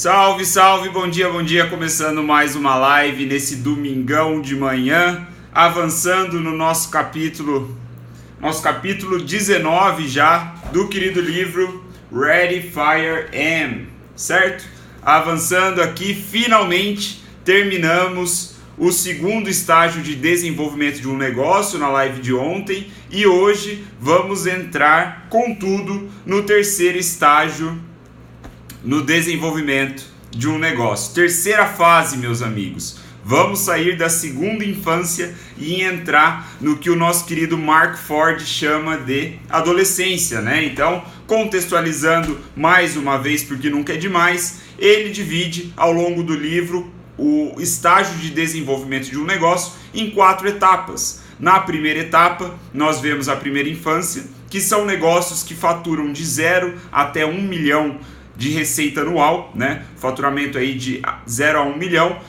Salve, salve, bom dia, começando mais uma live nesse domingão de manhã, avançando no nosso capítulo 19 já, do querido livro Ready, Fire, Aim, certo? Avançando aqui, finalmente terminamos o segundo estágio de desenvolvimento de um negócio na live de ontem e hoje vamos entrar com tudo no terceiro estágio no desenvolvimento de um negócio. Terceira fase, meus amigos. Vamos sair da segunda infância e entrar no que o nosso querido Mark Ford chama de adolescência, né? Então, contextualizando mais uma vez, porque nunca é demais, ele divide ao longo do livro o estágio de desenvolvimento de um negócio em 4 etapas. Na primeira etapa, nós vemos a primeira infância, que são negócios que faturam de 0 até 1 milhão de receita anual, né? Faturamento aí de 0 a 1 milhão.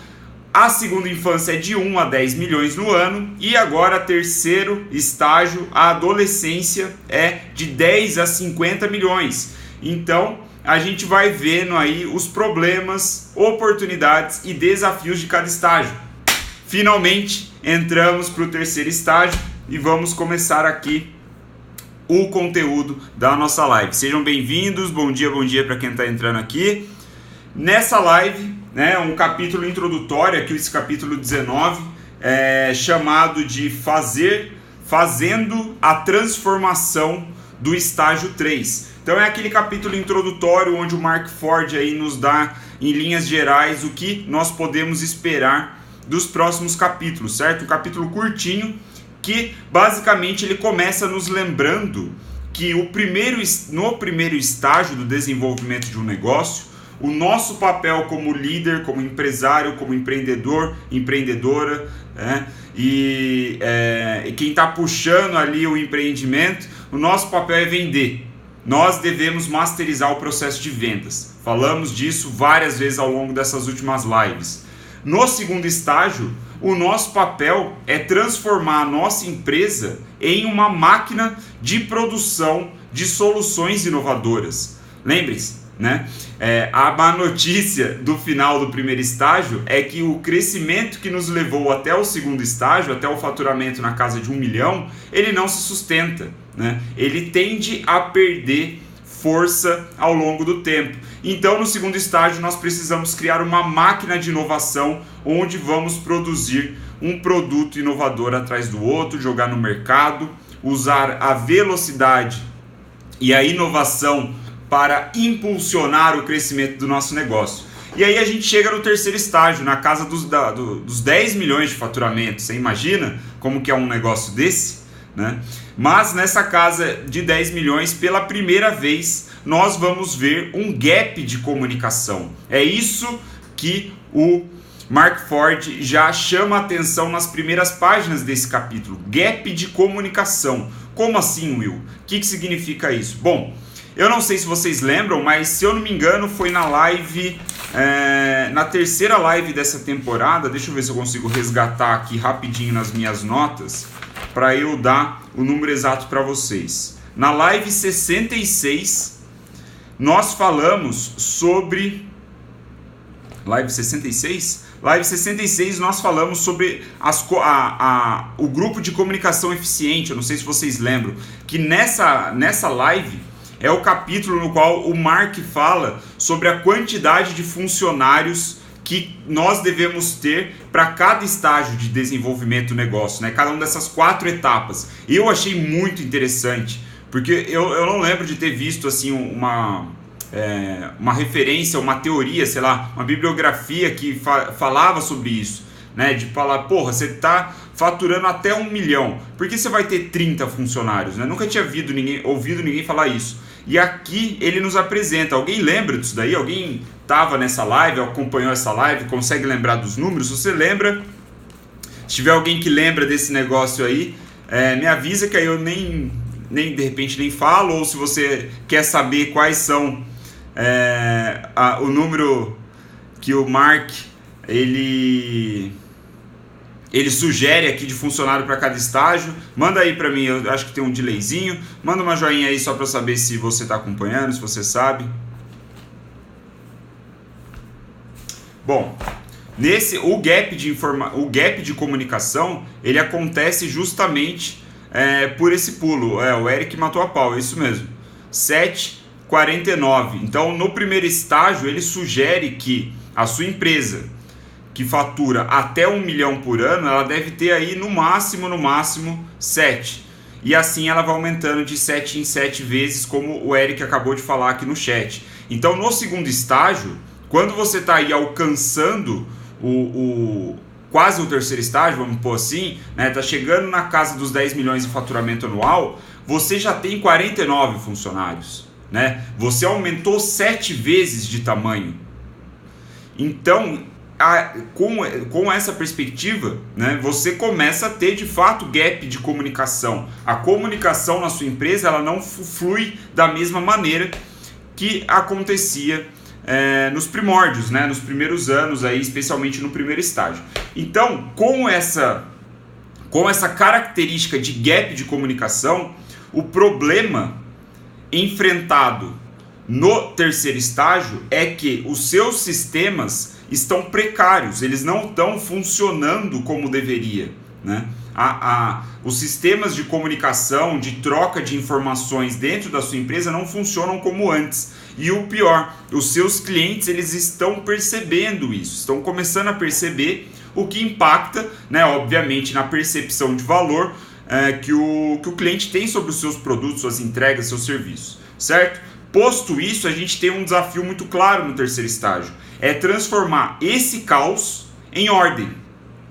A segunda infância é de 1 a 10 milhões no ano. E agora, terceiro estágio, a adolescência, é de 10 a 50 milhões. Então, a gente vai vendo aí os problemas, oportunidades e desafios de cada estágio. Finalmente, entramos para o terceiro estágio e vamos começar aqui o conteúdo da nossa live. Sejam bem-vindos, bom dia para quem está entrando aqui. Nessa live, né, um capítulo introdutório, aqui esse capítulo 19, chamado de Fazendo a Transformação do Estágio 3. Então é aquele capítulo introdutório onde o Mark Ford aí nos dá, em linhas gerais, o que nós podemos esperar dos próximos capítulos, certo? Um capítulo curtinho, que basicamente ele começa nos lembrando que no primeiro estágio do desenvolvimento de um negócio, o nosso papel como líder, como empresário, como empreendedor, empreendedora, né, e quem está puxando ali o empreendimento, o nosso papel é vender. Nós devemos masterizar o processo de vendas. Falamos disso várias vezes ao longo dessas últimas lives. No segundo estágio, o nosso papel é transformar a nossa empresa em uma máquina de produção de soluções inovadoras. Lembre-se, né? A má notícia do final do primeiro estágio é que o crescimento que nos levou até o segundo estágio, até o faturamento na casa de 1 milhão, ele não se sustenta, né? Ele tende a perder força ao longo do tempo. Então, no segundo estágio, nós precisamos criar uma máquina de inovação onde vamos produzir um produto inovador atrás do outro, jogar no mercado, usar a velocidade e a inovação para impulsionar o crescimento do nosso negócio. E aí a gente chega no terceiro estágio, na casa dos 10 milhões de faturamento. Você imagina como que é um negócio desse, né? Mas nessa casa de 10 milhões, pela primeira vez, nós vamos ver um gap de comunicação. É isso que o Mark Ford já chama a atenção nas primeiras páginas desse capítulo. Gap de comunicação. Como assim, Will? O que significa isso? Bom, eu não sei se vocês lembram, mas se eu não me engano foi na live, na terceira live dessa temporada. Deixa eu ver se eu consigo resgatar aqui rapidinho nas minhas notas para eu dar o número exato para vocês. Na live 66, nós falamos sobre... Live 66? Live 66 nós falamos sobre o grupo de comunicação eficiente. Eu não sei se vocês lembram, que nessa live é o capítulo no qual o Mark fala sobre a quantidade de funcionários que nós devemos ter para cada estágio de desenvolvimento do negócio, né? Cada uma dessas 4 etapas. Eu achei muito interessante, porque eu não lembro de ter visto assim uma referência, uma teoria, sei lá, uma bibliografia que falava sobre isso, né? De falar, porra, você está faturando até 1 milhão, por que você vai ter 30 funcionários, né? Nunca tinha ouvido ninguém falar isso. E aqui ele nos apresenta. Alguém lembra disso daí? Alguém estava nessa live, acompanhou essa live, consegue lembrar dos números? Se você lembra, se tiver alguém que lembra desse negócio aí, me avisa que aí eu nem de repente nem falo, ou se você quer saber quais são o número que o Mark ele sugere aqui de funcionário para cada estágio, manda aí para mim. Eu acho que tem um delayzinho, manda uma joinha aí só para eu saber se você está acompanhando, se você sabe. Bom, o gap de comunicação, ele acontece justamente por esse pulo. O Eric matou a pau, é isso mesmo. 7,49. Então, no primeiro estágio, ele sugere que a sua empresa, que fatura até 1 milhão por ano, ela deve ter aí no máximo 7. E assim ela vai aumentando de 7 em 7 vezes, como o Eric acabou de falar aqui no chat. Então, no segundo estágio, quando você está aí alcançando quase o terceiro estágio, vamos pôr assim, né, tá chegando na casa dos 10 milhões de faturamento anual, você já tem 49 funcionários, né? Você aumentou 7 vezes de tamanho. Então, com essa perspectiva, né, você começa a ter de fato gap de comunicação. A comunicação na sua empresa, ela não flui da mesma maneira que acontecia nos primórdios, né, nos primeiros anos, aí, especialmente no primeiro estágio. Então, com essa característica de gap de comunicação, o problema enfrentado no terceiro estágio é que os seus sistemas estão precários, eles não estão funcionando como deveria, né? Os sistemas de comunicação, de troca de informações dentro da sua empresa não funcionam como antes. E o pior, os seus clientes, eles estão percebendo isso, estão começando a perceber, o que impacta, né, obviamente, na percepção de valor que o cliente tem sobre os seus produtos, suas entregas, seus serviços, certo? Posto isso, a gente tem um desafio muito claro no terceiro estágio, é transformar esse caos em ordem,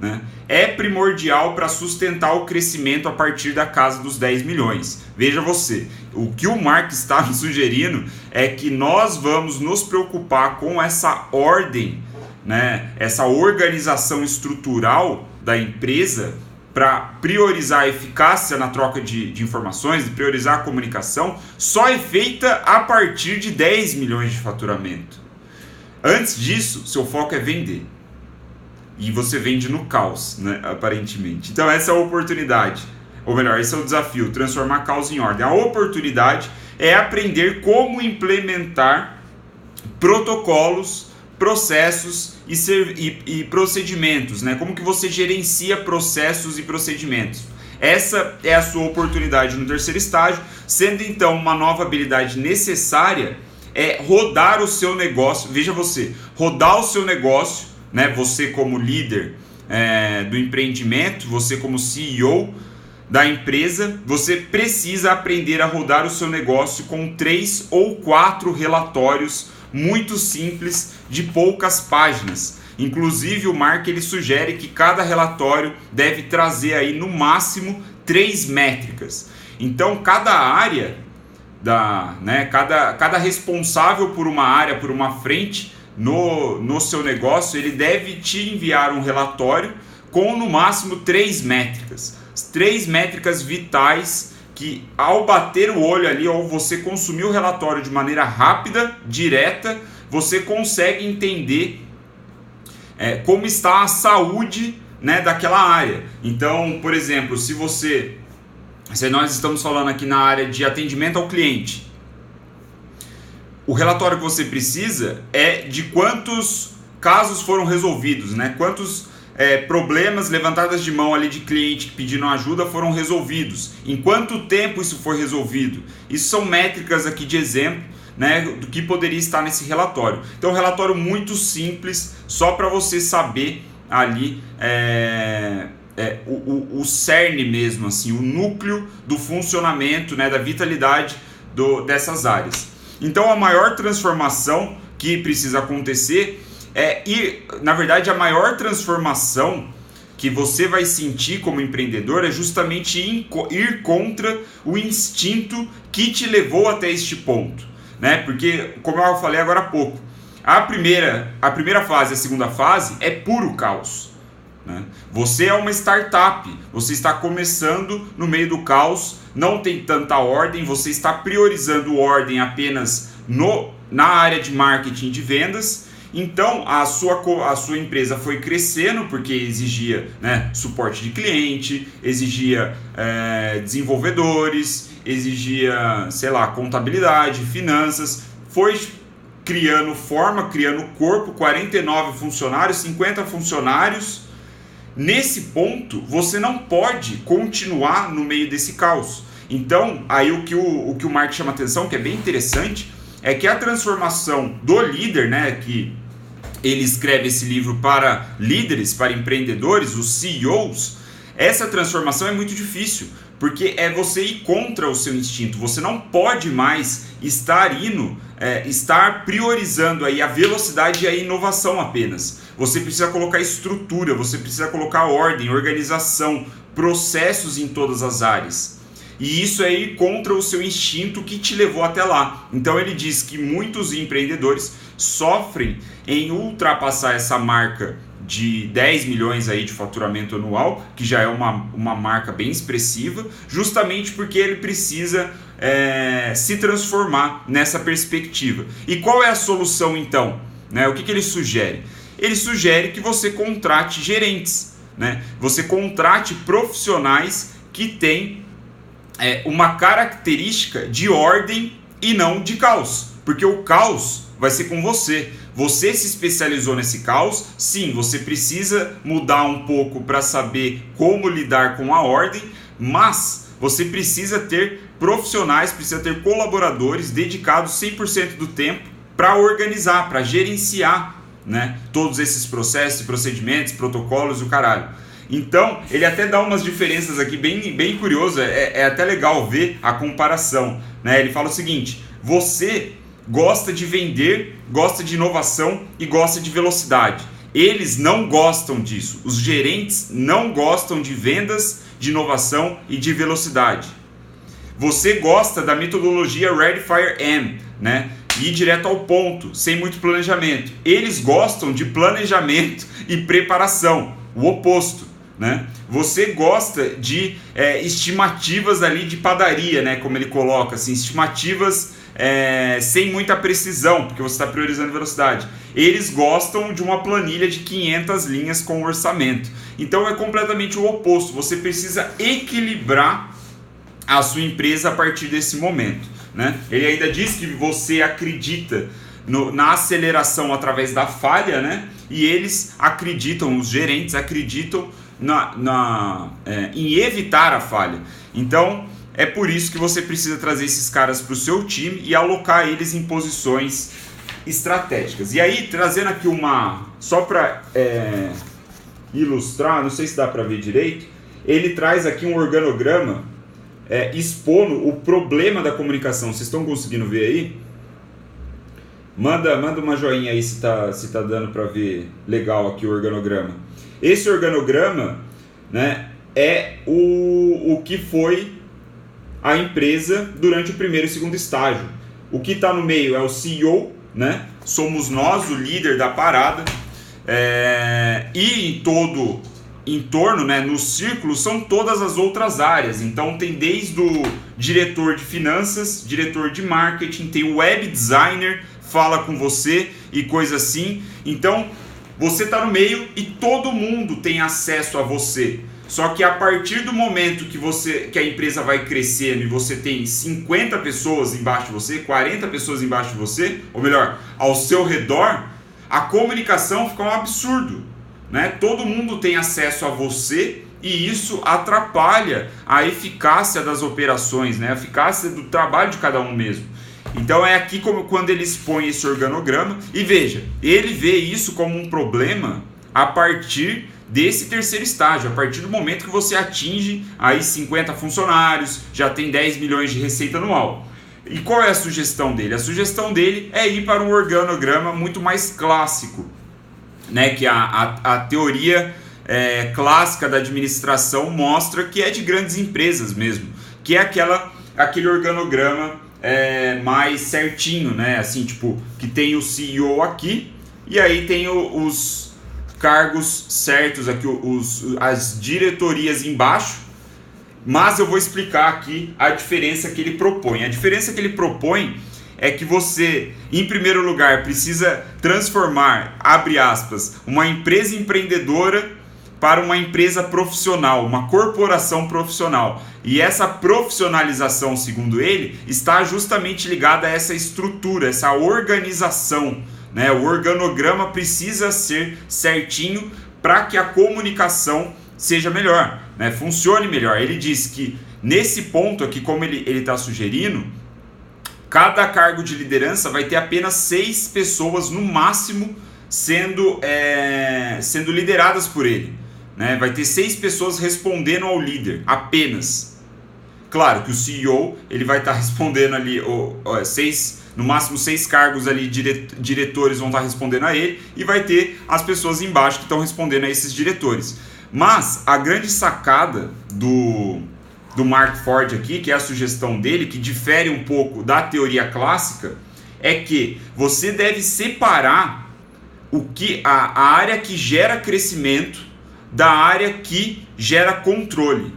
né? É primordial para sustentar o crescimento a partir da casa dos 10 milhões. Veja você, o que o Mark está nos sugerindo é que nós vamos nos preocupar com essa ordem, né? Essa organização estrutural da empresa para priorizar a eficácia na troca de informações, priorizar a comunicação, só é feita a partir de 10 milhões de faturamento. Antes disso, seu foco é vender. E você vende no caos, né, aparentemente. Então essa é a oportunidade, ou melhor, esse é o desafio, transformar caos em ordem. A oportunidade é aprender como implementar protocolos, processos e procedimentos, né? Como que você gerencia processos e procedimentos. Essa é a sua oportunidade no terceiro estágio, sendo então uma nova habilidade necessária é rodar o seu negócio. Veja você, rodar o seu negócio, né? Você como líder do empreendimento, você como CEO da empresa, você precisa aprender a rodar o seu negócio com 3 ou 4 relatórios muito simples de poucas páginas. Inclusive o Mark ele sugere que cada relatório deve trazer aí no máximo 3 métricas. Então cada área cada responsável por uma área, por uma frente no seu negócio, ele deve te enviar um relatório com no máximo 3 métricas. 3 métricas vitais que ao bater o olho ali, ou você consumir o relatório de maneira rápida, direta, você consegue entender como está a saúde, né, daquela área. Então, por exemplo, se nós estamos falando aqui na área de atendimento ao cliente, o relatório que você precisa é de quantos casos foram resolvidos, né? Quantos problemas, levantadas de mão ali de cliente pedindo ajuda foram resolvidos, em quanto tempo isso foi resolvido. Isso são métricas aqui de exemplo, né, do que poderia estar nesse relatório. Então, um relatório muito simples, só para você saber ali o cerne mesmo, assim, o núcleo do funcionamento, né, da vitalidade dessas áreas. Então, a maior transformação que precisa acontecer na verdade, a maior transformação que você vai sentir como empreendedor é justamente ir contra o instinto que te levou até este ponto, né? Porque, como eu falei agora há pouco, a primeira fase, a segunda fase é puro caos, né? Você é uma startup, você está começando no meio do caos, não tem tanta ordem, você está priorizando ordem apenas na área de marketing e de vendas. Então a sua empresa foi crescendo porque exigia, né, suporte de cliente, exigia desenvolvedores, exigia, sei lá, contabilidade, finanças, foi criando forma, criando corpo, 49 funcionários, 50 funcionários. Nesse ponto, você não pode continuar no meio desse caos. Então, aí o que o Mark chama atenção, que é bem interessante, é que a transformação do líder, né, que ele escreve esse livro para líderes, para empreendedores, os CEOs, essa transformação é muito difícil, porque é você ir contra o seu instinto. Você não pode mais estar priorizando aí a velocidade e a inovação apenas. Você precisa colocar estrutura, você precisa colocar ordem, organização, processos em todas as áreas. E isso é ir contra o seu instinto que te levou até lá. Então ele diz que muitos empreendedores sofrem em ultrapassar essa marca de 10 milhões aí de faturamento anual, que já é uma marca bem expressiva, justamente porque ele precisa se transformar nessa perspectiva. E qual é a solução então? O que ele sugere? Ele sugere que você contrate gerentes, né? Você contrate profissionais que têm uma característica de ordem e não de caos, porque o caos vai ser com você. Você se especializou nesse caos, sim, você precisa mudar um pouco para saber como lidar com a ordem, mas você precisa ter profissionais, precisa ter colaboradores dedicados 100% do tempo para organizar, para gerenciar, né, todos esses processos, procedimentos, protocolos e o caralho. Então, ele até dá umas diferenças aqui bem curioso, é até legal ver a comparação, né? Ele fala o seguinte: você gosta de vender, gosta de inovação e gosta de velocidade. Eles não gostam disso. Os gerentes não gostam de vendas, de inovação e de velocidade. Você gosta da metodologia Ready, Fire, Aim, né? Ir direto ao ponto, sem muito planejamento. Eles gostam de planejamento e preparação, o oposto, né? Você gosta de estimativas ali de padaria, né? Como ele coloca, assim, estimativas sem muita precisão, porque você está priorizando velocidade. Eles gostam de uma planilha de 500 linhas com orçamento. Então é completamente o oposto. Você precisa equilibrar a sua empresa a partir desse momento, né? Ele ainda diz que você acredita na aceleração através da falha, né? E eles acreditam, os gerentes acreditam em evitar a falha. Então é por isso que você precisa trazer esses caras para o seu time e alocar eles em posições estratégicas. E aí, trazendo aqui só para ilustrar, não sei se dá para ver direito, ele traz aqui um organograma expondo o problema da comunicação. Vocês estão conseguindo ver aí? Manda uma joinha aí se tá dando para ver legal aqui o organograma. Esse organograma, né, é o que foi a empresa durante o primeiro e segundo estágio. O que está no meio é o CEO, né? Somos nós, o líder da parada, e em todo entorno, né, no círculo, são todas as outras áreas. Então tem desde o diretor de finanças, diretor de marketing, tem o web designer, fala com você e coisa assim. Então você está no meio e todo mundo tem acesso a você. Só que a partir do momento que a empresa vai crescendo e você tem 50 pessoas embaixo de você, 40 pessoas embaixo de você, ou melhor, ao seu redor, a comunicação fica um absurdo, né? Todo mundo tem acesso a você e isso atrapalha a eficácia das operações, né? A eficácia do trabalho de cada um mesmo. Então é aqui quando ele expõe esse organograma e veja, ele vê isso como um problema a partir desse terceiro estágio, a partir do momento que você atinge aí 50 funcionários, já tem 10 milhões de receita anual. E qual é a sugestão dele? A sugestão dele é ir para um organograma muito mais clássico, né? Que a teoria clássica da administração mostra que é de grandes empresas mesmo, que é aquele organograma mais certinho, né? Assim, tipo, que tem o CEO aqui e aí tem os cargos certos aqui, as diretorias embaixo, mas eu vou explicar aqui a diferença que ele propõe. A diferença que ele propõe é que você, em primeiro lugar, precisa transformar, abre aspas, uma empresa empreendedora para uma empresa profissional, uma corporação profissional. E essa profissionalização, segundo ele, está justamente ligada a essa estrutura, essa organização, né? O organograma precisa ser certinho para que a comunicação seja melhor, né? Funcione melhor. Ele diz que nesse ponto aqui, como ele está sugerindo, cada cargo de liderança vai ter apenas 6 pessoas no máximo sendo lideradas por ele, né? Vai ter 6 pessoas respondendo ao líder, apenas. Claro que o CEO ele vai estar respondendo ali, no máximo 6 cargos ali, diretores vão estar respondendo a ele, e vai ter as pessoas embaixo que estão respondendo a esses diretores. Mas a grande sacada do Mark Ford aqui, que é a sugestão dele, que difere um pouco da teoria clássica, é que você deve separar a área que gera crescimento da área que gera controle.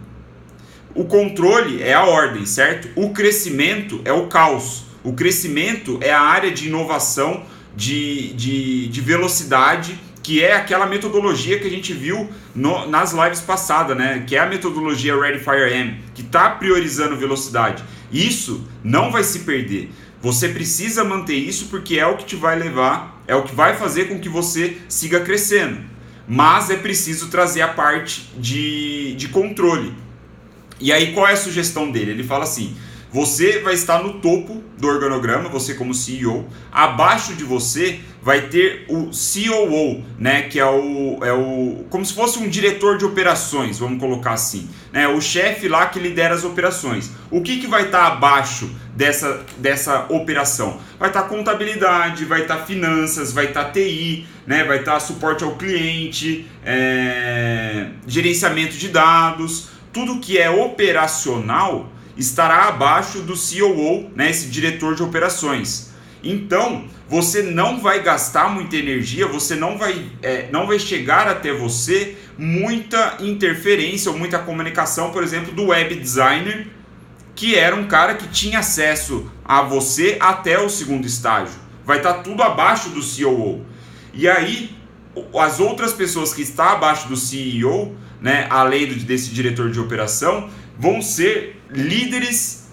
O controle é a ordem, certo? O crescimento é o caos. O crescimento é a área de inovação, de velocidade, que é aquela metodologia que a gente viu nas lives passadas, né? Que é a metodologia Ready, Fire, Aim, que está priorizando velocidade. Isso não vai se perder. Você precisa manter isso porque é o que te vai levar, é o que vai fazer com que você siga crescendo. Mas é preciso trazer a parte de controle. E aí qual é a sugestão dele? Ele fala assim: você vai estar no topo do organograma, você como CEO. Abaixo de você vai ter o COO, né, que é o como se fosse um diretor de operações, vamos colocar assim, né, o chefe lá que lidera as operações. O que vai estar abaixo dessa operação? Vai estar contabilidade, vai estar finanças, vai estar TI, né, vai estar suporte ao cliente, gerenciamento de dados. Tudo que é operacional estará abaixo do COO, né, esse diretor de operações. Então, você não vai gastar muita energia, você não vai chegar até você muita interferência ou muita comunicação, por exemplo, do web designer, que era um cara que tinha acesso a você até o segundo estágio. Vai estar tudo abaixo do COO. E aí, as outras pessoas que estão abaixo do CEO, né, além desse diretor de operação, vão ser líderes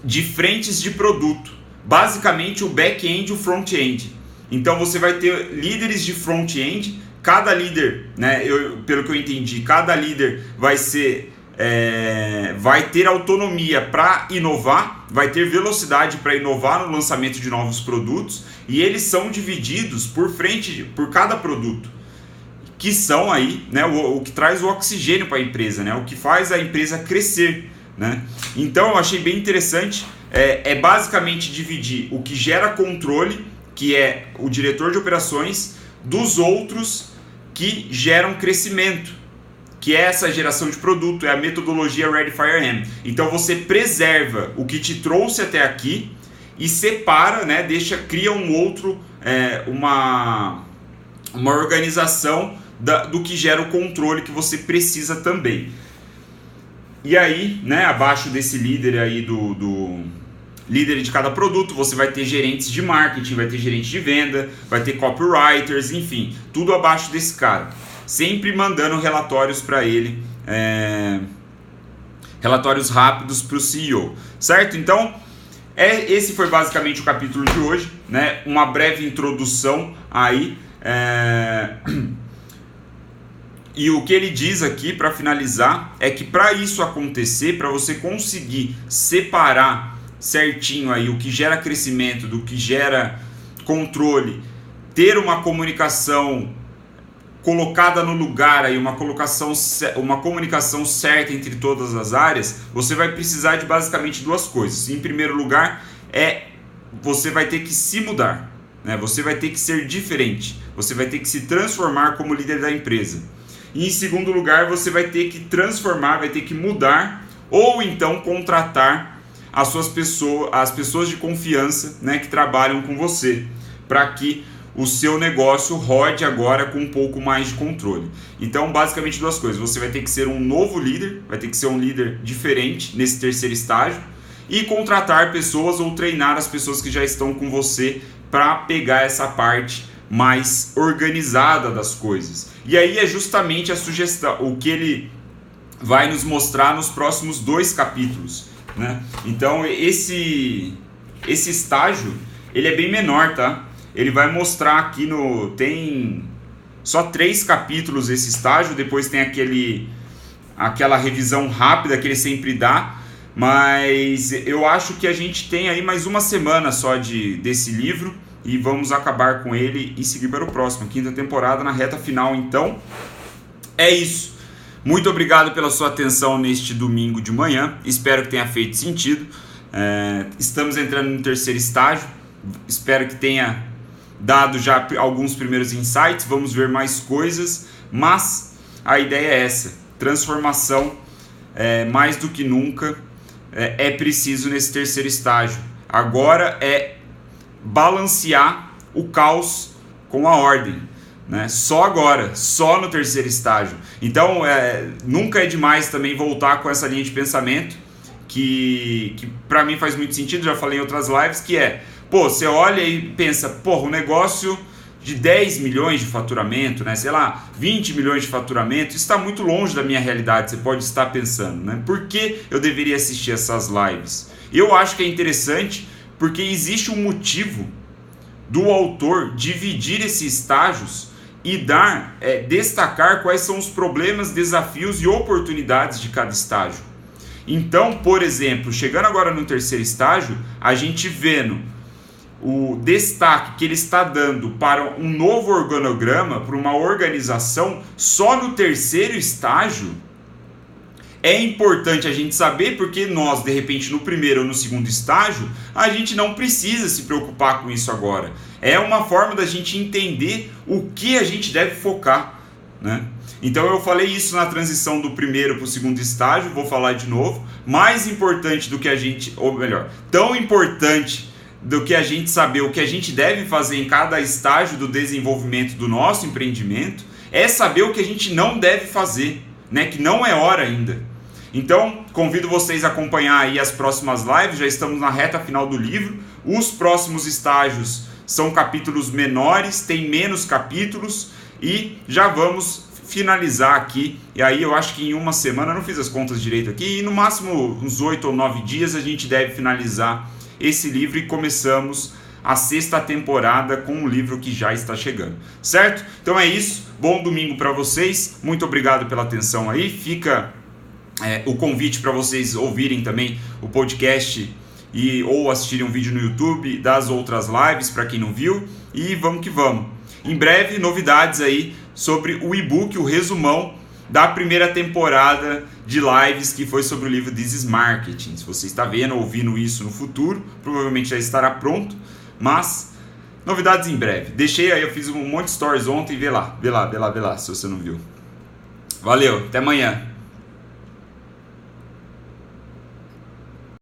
de frentes de produto, basicamente o back-end e o front-end. Então você vai ter líderes de front-end, cada líder, né, pelo que eu entendi, cada líder vai ter autonomia para inovar, vai ter velocidade para inovar no lançamento de novos produtos, e eles são divididos por cada produto, que são aí, né, o que traz o oxigênio para a empresa, né, o que faz a empresa crescer, né? Então eu achei bem interessante, basicamente dividir o que gera controle, que é o diretor de operações, dos outros que geram crescimento, que é essa geração de produto, é a metodologia Ready, Fire, Aim. Então você preserva o que te trouxe até aqui e separa, né, cria um outro, uma organização do que gera o controle que você precisa também. E aí, né, abaixo desse líder aí do líder de cada produto, você vai ter gerentes de marketing, vai ter gerente de venda, vai ter copywriters, enfim, tudo abaixo desse cara. Sempre mandando relatórios para ele, relatórios rápidos para o CEO, certo? Então, esse foi basicamente o capítulo de hoje, né? Uma breve introdução aí. E o que ele diz aqui, para finalizar, é que para isso acontecer, para você conseguir separar certinho aí o que gera crescimento do que gera controle, ter uma comunicação colocada no lugar, aí, uma comunicação certa entre todas as áreas, você vai precisar de basicamente 2 coisas. Em primeiro lugar, você vai ter que se mudar, né? Você vai ter que ser diferente, você vai ter que se transformar como líder da empresa. E em segundo lugar, você vai ter que transformar, vai ter que mudar, ou então contratar as pessoas de confiança, né, que trabalham com você, para que o seu negócio rode agora com um pouco mais de controle. Então, basicamente 2 coisas. Você vai ter que ser um novo líder, vai ter que ser um líder diferente nesse terceiro estágio, e contratar pessoas ou treinar as pessoas que já estão com você para pegar essa parte mais organizada das coisas. E aí é justamente a sugestão, o que ele vai nos mostrar nos próximos 2 capítulos, né? Então esse estágio, ele é bem menor, tá? Ele vai mostrar aqui tem só 3 capítulos esse estágio, depois tem aquela revisão rápida que ele sempre dá, mas eu acho que a gente tem aí mais uma semana só desse livro e vamos acabar com ele e seguir para o próximo, 5ª temporada na reta final. Então é isso. Muito obrigado pela sua atenção neste domingo de manhã, espero que tenha feito sentido. Estamos entrando no 3º estágio, espero que tenha dado já alguns primeiros insights, vamos ver mais coisas, mas a ideia é essa, transformação, mais do que nunca é preciso nesse 3º estágio. Agora é balancear o caos com a ordem, né? Só agora, só no 3º estágio. Então nunca é demais também voltar com essa linha de pensamento que para mim faz muito sentido, já falei em outras lives, que você olha e pensa, um negócio de 10 milhões de faturamento, né? Sei lá, 20 milhões de faturamento, está muito longe da minha realidade, você pode estar pensando, né? Por que eu deveria assistir essas lives? Eu acho que é interessante porque existe um motivo do autor dividir esses estágios e destacar quais são os problemas, desafios e oportunidades de cada estágio. Então, por exemplo, chegando agora no 3º estágio, a gente vendo o destaque que ele está dando para um novo organograma, para uma organização, só no 3º estágio, é importante a gente saber, porque nós, de repente, no 1º ou no 2º estágio, a gente não precisa se preocupar com isso agora. É uma forma da gente entender o que a gente deve focar, né? Então eu falei isso na transição do 1º para o 2º estágio, vou falar de novo. Mais importante do que a gente, ou melhor, tão importante do que a gente saber o que a gente deve fazer em cada estágio do desenvolvimento do nosso empreendimento, é saber o que a gente não deve fazer, né? Que não é hora ainda. Então, convido vocês a acompanhar aí as próximas lives, já estamos na reta final do livro. Os próximos estágios são capítulos menores, tem menos capítulos e já vamos finalizar aqui. E aí eu acho que em uma semana, não fiz as contas direito aqui, e no máximo uns 8 ou 9 dias a gente deve finalizar esse livro e começamos a 6ª temporada com um livro que já está chegando, certo? Então é isso, bom domingo para vocês, muito obrigado pela atenção aí, fica o convite para vocês ouvirem também o podcast ou assistirem um vídeo no YouTube das outras lives para quem não viu, e vamos que vamos. Em breve, novidades aí sobre o e-book, o resumão da 1ª temporada de lives que foi sobre o livro This is Marketing. Se você está vendo ou ouvindo isso no futuro, provavelmente já estará pronto, mas novidades em breve. Deixei aí, eu fiz um monte de stories ontem, vê lá, se você não viu. Valeu, até amanhã.